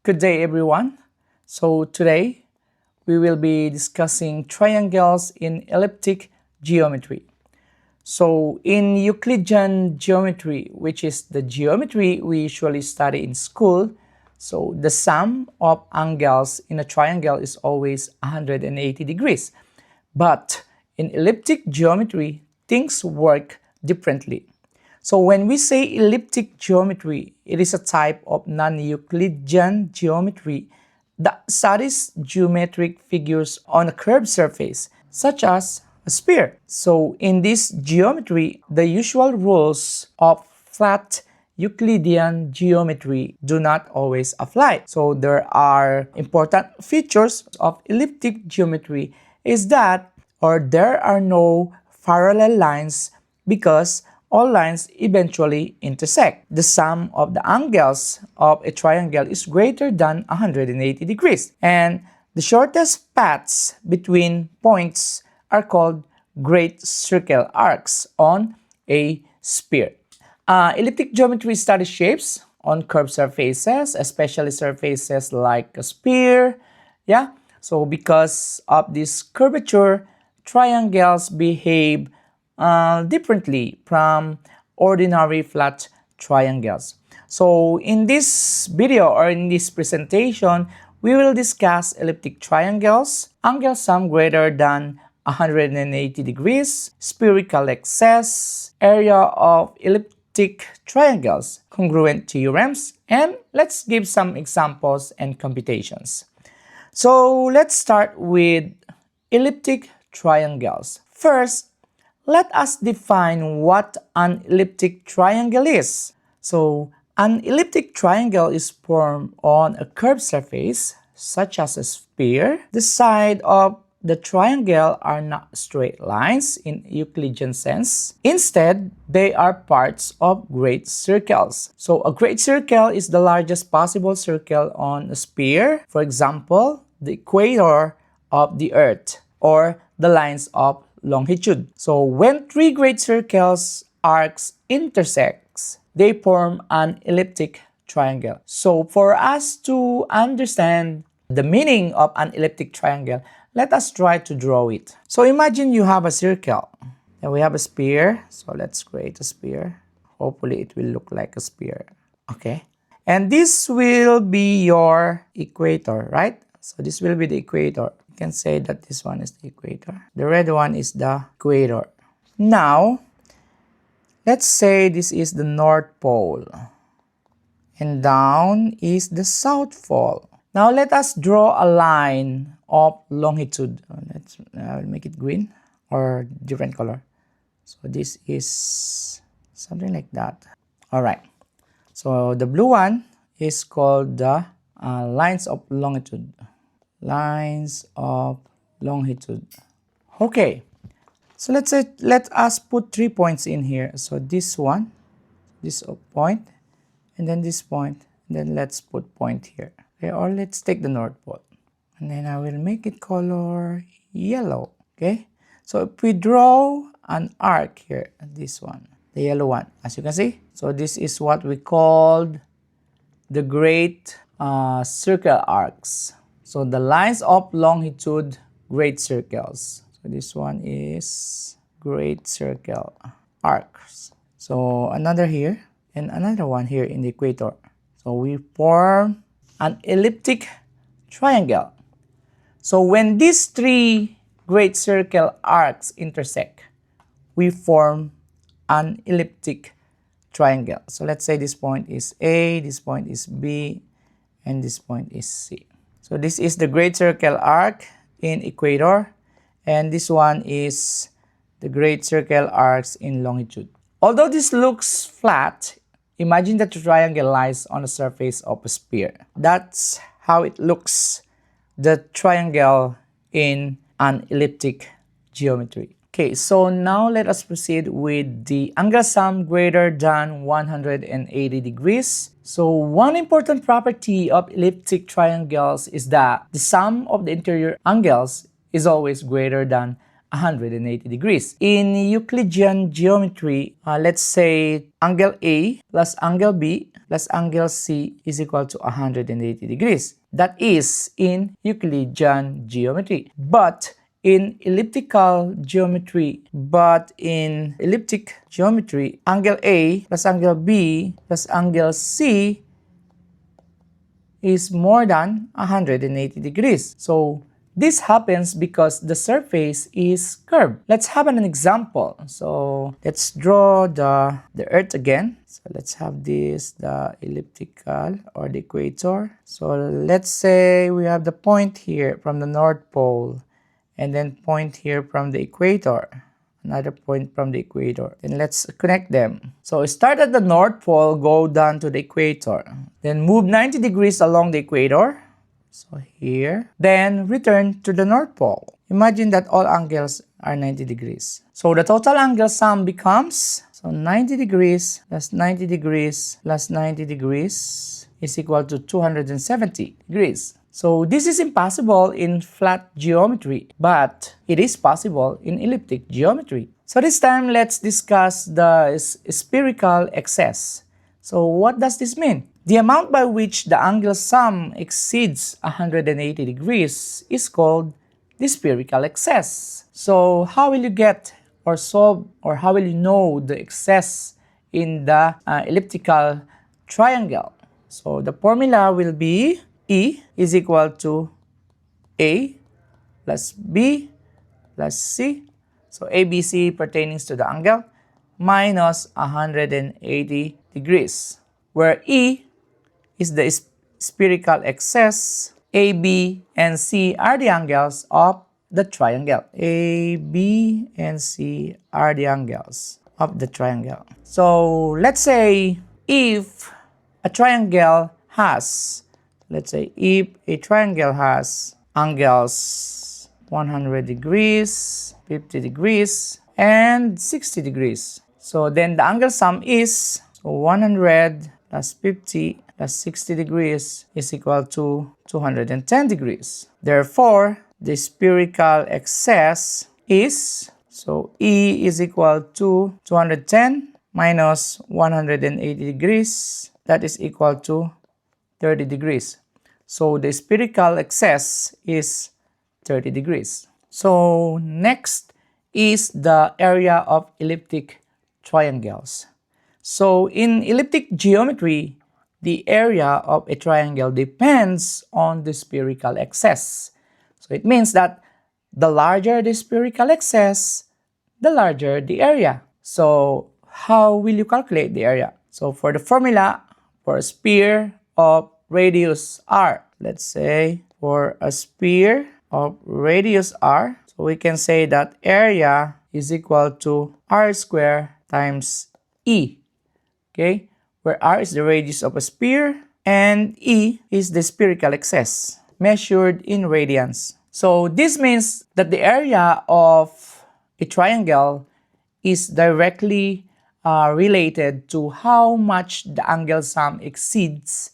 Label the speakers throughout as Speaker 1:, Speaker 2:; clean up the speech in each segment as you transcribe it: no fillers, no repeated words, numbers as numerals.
Speaker 1: Good day, everyone. So today we will be discussing triangles in elliptic geometry. So in Euclidean geometry, which is the geometry we usually study in school, so the sum of angles in a triangle is always 180 degrees. But in elliptic geometry, things work differently. So when we say elliptic geometry, it is a type of non-Euclidean geometry that studies geometric figures on a curved surface, such as a sphere. So in this geometry, the usual rules of flat Euclidean geometry do not always apply. So there are important features of elliptic geometry is that there are no parallel lines because all lines eventually intersect. The sum of the angles of a triangle is greater than 180 degrees. And the shortest paths between points are called great circle arcs on a sphere. Elliptic geometry studies shapes on curved surfaces, especially surfaces like a sphere. Yeah. So because of this curvature, triangles behave differently from ordinary flat triangles. So in this video or in this presentation, we will discuss elliptic triangles, angle sum greater than 180 degrees, spherical excess, area of elliptic triangles, congruent theorems, and let's give some examples and computations. So let's start with elliptic triangles. First, let us define what an elliptic triangle is. So, an elliptic triangle is formed on a curved surface, such as a sphere. The sides of the triangle are not straight lines in Euclidean sense. Instead, they are parts of great circles. So, a great circle is the largest possible circle on a sphere. For example, the equator of the Earth or the lines of longitude. So when three great circles arcs intersects, they form an elliptic triangle. So for us to understand the meaning of an elliptic triangle, let us try to draw it. So imagine you have a circle and we have a sphere. So let's create a sphere. Hopefully it will look like a sphere. Okay. And this will be your equator, right? So this will be the equator. Can say that this one is the equator. The red one is the equator. Now, let's say this is the North Pole. And down is the South Pole. Now, let us draw a line of longitude. I'll make it green or different color. So this is something like that. All right. So the blue one is called the lines of longitude. Lines of longitude. Okay, so let us put 3 points in here. So this one, this point, and then this point, and then let's put point here. Okay, or let's take the North Pole, and then I will make it color yellow. Okay, so if we draw an arc here, this one, the yellow one, as you can see, so this is what we called the great circle arcs. So the lines of longitude, great circles. So this one is great circle arcs. So another here and another one here in the equator. So we form an elliptic triangle. So when these three great circle arcs intersect, we form an elliptic triangle. So let's say this point is A, this point is B, and this point is C. So this is the great circle arc in equator, and this one is the great circle arcs in longitude. Although this looks flat, imagine that the triangle lies on the surface of a sphere. That's how it looks, the triangle in an elliptic geometry. Okay, so now let us proceed with the angle sum greater than 180 degrees. So one important property of elliptic triangles is that the sum of the interior angles is always greater than 180 degrees. In Euclidean geometry, let's say angle A plus angle B plus angle C is equal to 180 degrees. That is in Euclidean geometry. But in elliptic geometry, angle A plus angle B plus angle C is more than 180 degrees. So this happens because the surface is curved. Let's have an example. So let's draw the Earth again. So let's have this, the elliptical or the equator. So let's say we have the point here from the North Pole and then point here from the equator. Another point from the equator. Then let's connect them. So start at the North Pole, go down to the equator. Then move 90 degrees along the equator. So here. Then return to the North Pole. Imagine that all angles are 90 degrees. So the total angle sum becomes, so 90 degrees plus 90 degrees plus 90 degrees is equal to 270 degrees. So this is impossible in flat geometry, but it is possible in elliptic geometry. So this time, let's discuss the spherical excess. So what does this mean? The amount by which the angle sum exceeds 180 degrees is called the spherical excess. So how will you get or solve, or how will you know the excess in the elliptical triangle? So the formula will be E is equal to A plus B plus C. So ABC pertaining to the angle minus 180 degrees, where E is the spherical excess. A, B, and C are the angles of the triangle. A, B, and C are the angles of the triangle. So let's say if a triangle has, angles 100 degrees, 50 degrees, and 60 degrees. So then the angle sum is 100 plus 50 plus 60 degrees is equal to 210 degrees. Therefore, the spherical excess is, so E is equal to 210 minus 180 degrees, that is equal to 30 degrees. So the spherical excess is 30 degrees. So next is the area of elliptic triangles. So in elliptic geometry, the area of a triangle depends on the spherical excess. So it means that the larger the spherical excess, the larger the area. So how will you calculate the area? So for the formula, for a sphere of radius r, let's say for a sphere of radius r, so we can say that area is equal to r squared times E. Okay, where r is the radius of a sphere and E is the spherical excess measured in radians. So this means that the area of a triangle is directly related to how much the angle sum exceeds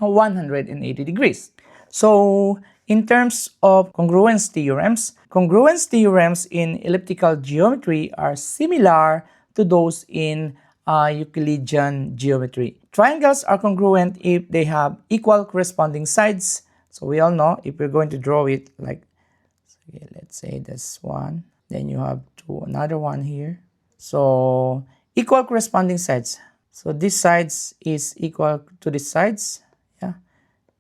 Speaker 1: 180 degrees. So in terms of congruence theorems in elliptical geometry are similar to those in Euclidean geometry. Triangles are congruent if they have equal corresponding sides. So we all know if we're going to draw it like, okay, let's say this one, then you have another one here. So equal corresponding sides. So this sides is equal to this sides. Yeah,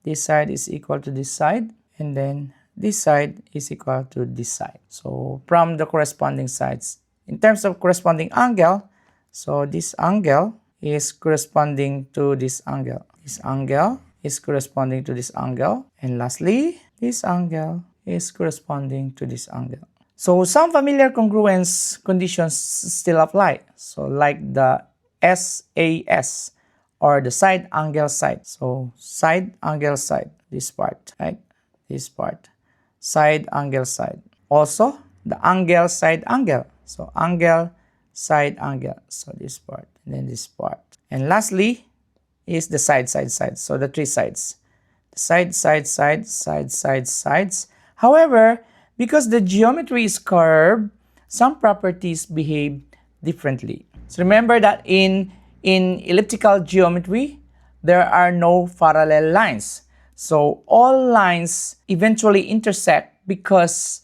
Speaker 1: this side is equal to this side, and then this side is equal to this side. So from the corresponding sides, in terms of corresponding angle, so this angle is corresponding to this angle. This angle is corresponding to this angle. And lastly, this angle is corresponding to this angle. So some familiar congruence conditions still apply. So like the SAS or the side angle side. So side angle side, this part, right? This part. Side angle side. Also, the angle side angle. So angle side angle. So this part and then this part. And lastly is the side. So the three sides. The sides. However, because the geometry is curved, some properties behave differently. So remember that in elliptical geometry, there are no parallel lines. So all lines eventually intersect because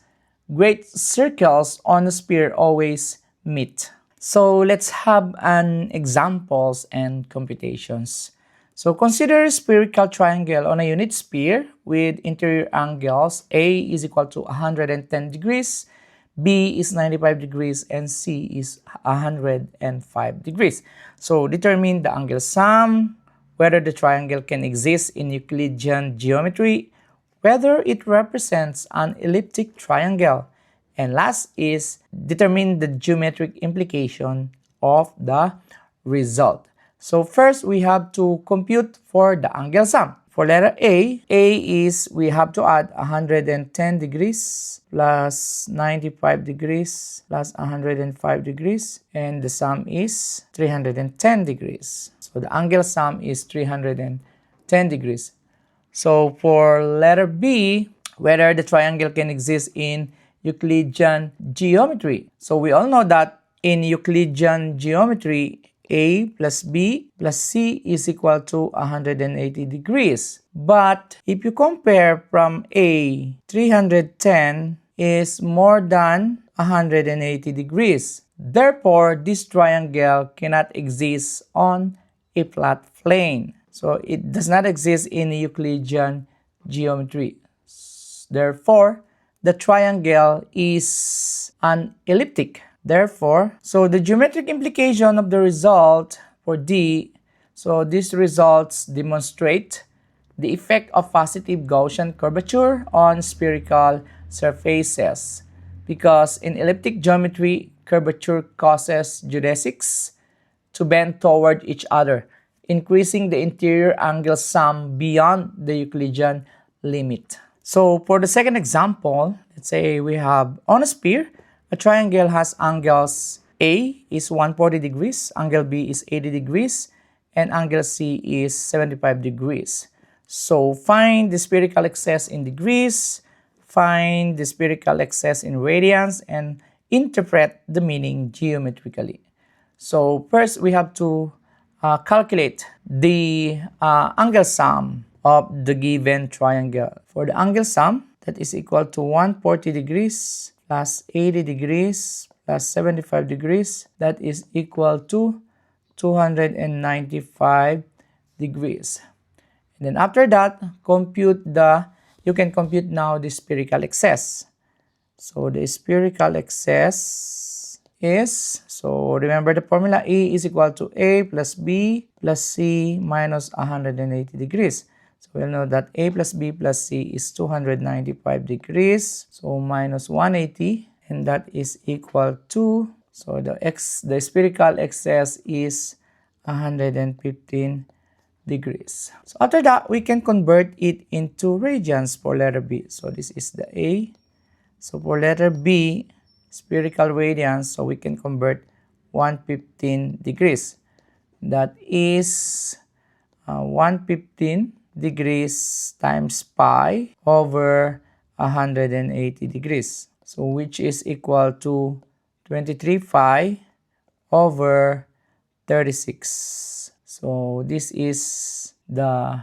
Speaker 1: great circles on a sphere always meet. So let's have an examples and computations. So consider a spherical triangle on a unit sphere with interior angles. A is equal to 110 degrees, B is 95 degrees, and C is 105 degrees. So determine the angle sum, whether the triangle can exist in Euclidean geometry, whether it represents an elliptic triangle, and last is determine the geometric implication of the result. So first, we have to compute for the angle sum. For letter A is we have to add 110 degrees plus 95 degrees plus 105 degrees, and the sum is 310 degrees. So the angle sum is 310 degrees. So for letter B, whether the triangle can exist in Euclidean geometry. So we all know that in Euclidean geometry, A plus B plus C is equal to 180 degrees. But if you compare from A, 310 is more than 180 degrees. Therefore, this triangle cannot exist on a flat plane. So it does not exist in Euclidean geometry. Therefore, the triangle is an elliptic. Therefore, so the geometric implication of the result for D, so these results demonstrate the effect of positive Gaussian curvature on spherical surfaces. Because in elliptic geometry, curvature causes geodesics to bend toward each other, increasing the interior angle sum beyond the Euclidean limit. So for the second example, let's say we have on a sphere, a triangle has angles A is 140 degrees, angle B is 80 degrees, and angle C is 75 degrees. So find the spherical excess in degrees, find the spherical excess in radians, and interpret the meaning geometrically. So first we have to calculate the angle sum of the given triangle. For the angle sum, that is equal to 140 degrees plus 80 degrees plus 75 degrees, that is equal to 295 degrees. And then after that, you can compute now the spherical excess. So the spherical excess is, so remember the formula, E is equal to A plus B plus C minus 180 degrees. So we'll know that A plus B plus C is 295 degrees. So minus 180, and that is equal to, so the spherical excess is 115 degrees. So after that, we can convert it into radians for letter B. So this is the A. So for letter B, spherical radians, so we can convert 115 degrees. That is 115 degrees times pi over 180 degrees. So which is equal to 23 pi over 36. So this is the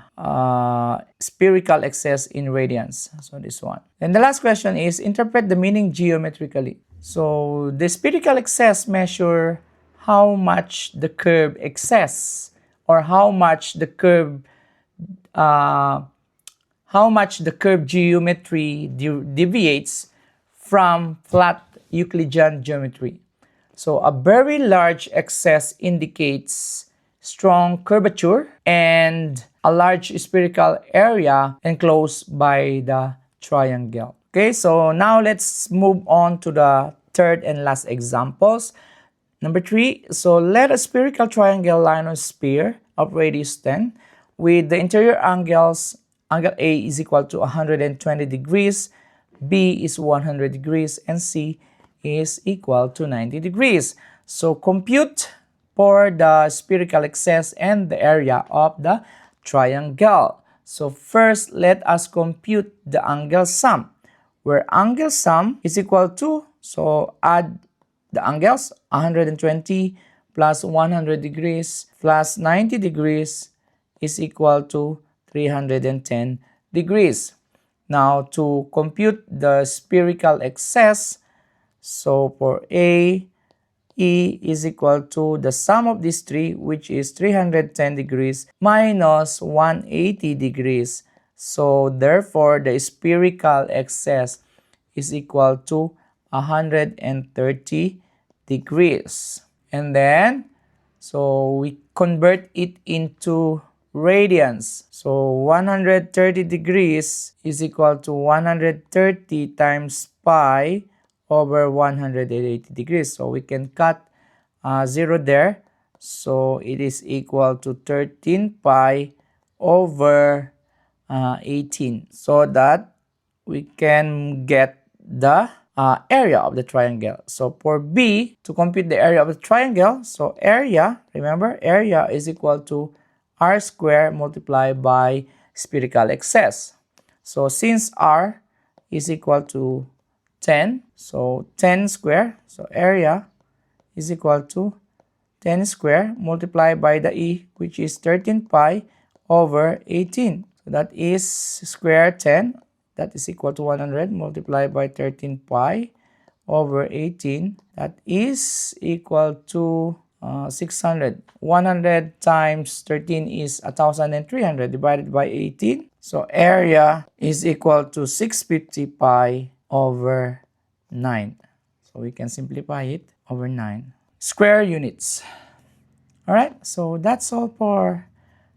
Speaker 1: spherical excess in radians. So this one. And the last question is interpret the meaning geometrically. So the spherical excess measure how much the curve excess, or how much the curve geometry deviates from flat Euclidean geometry. So a very large excess indicates strong curvature and a large spherical area enclosed by the triangle. Okay, so now let's move on to the third and last examples. Number 3, so let a spherical triangle lie on a sphere of radius 10 with the interior angles, angle A is equal to 120 degrees, B is 100 degrees, and C is equal to 90 degrees. So compute for the spherical excess and the area of the triangle. So first, let us compute the angle sum, where angle sum is equal to, so add the angles, 120 plus 100 degrees plus 90 degrees is equal to 310 degrees. Now, to compute the spherical excess, so for A, E is equal to the sum of these three, which is 310 degrees minus 180 degrees. So therefore, the spherical excess is equal to 130 degrees. And then, so we convert it into radians. So 130 degrees is equal to 130 times pi over 180 degrees. So we can cut 0 there. So it is equal to 13 pi over 18. So that we can get the area of the triangle. So for B, to compute the area of the triangle, so area, remember, area is equal to r squared multiplied by spherical excess. So since r is equal to 10, so 10 square, so area is equal to 10 square multiplied by the E, which is 13 pi over 18. So that is square 10, that is equal to 100 multiplied by 13 pi over 18. That is equal to 600. 100 times 13 is 1,300 divided by 18. So area is equal to 650 pi over 9. So we can simplify it over 9 square units. Alright, so that's all for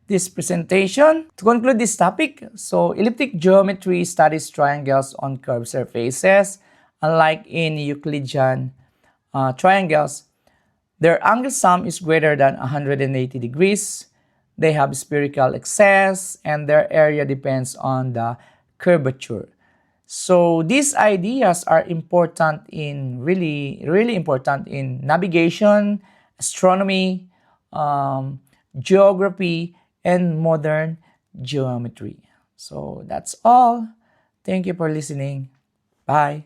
Speaker 1: this presentation. To conclude this topic, so elliptic geometry studies triangles on curved surfaces. Unlike in Euclidean triangles, their angle sum is greater than 180 degrees. They have spherical excess and their area depends on the curvature. So these ideas are important in really important in navigation, astronomy, geography, and modern geometry. So that's all. Thank you for listening. Bye.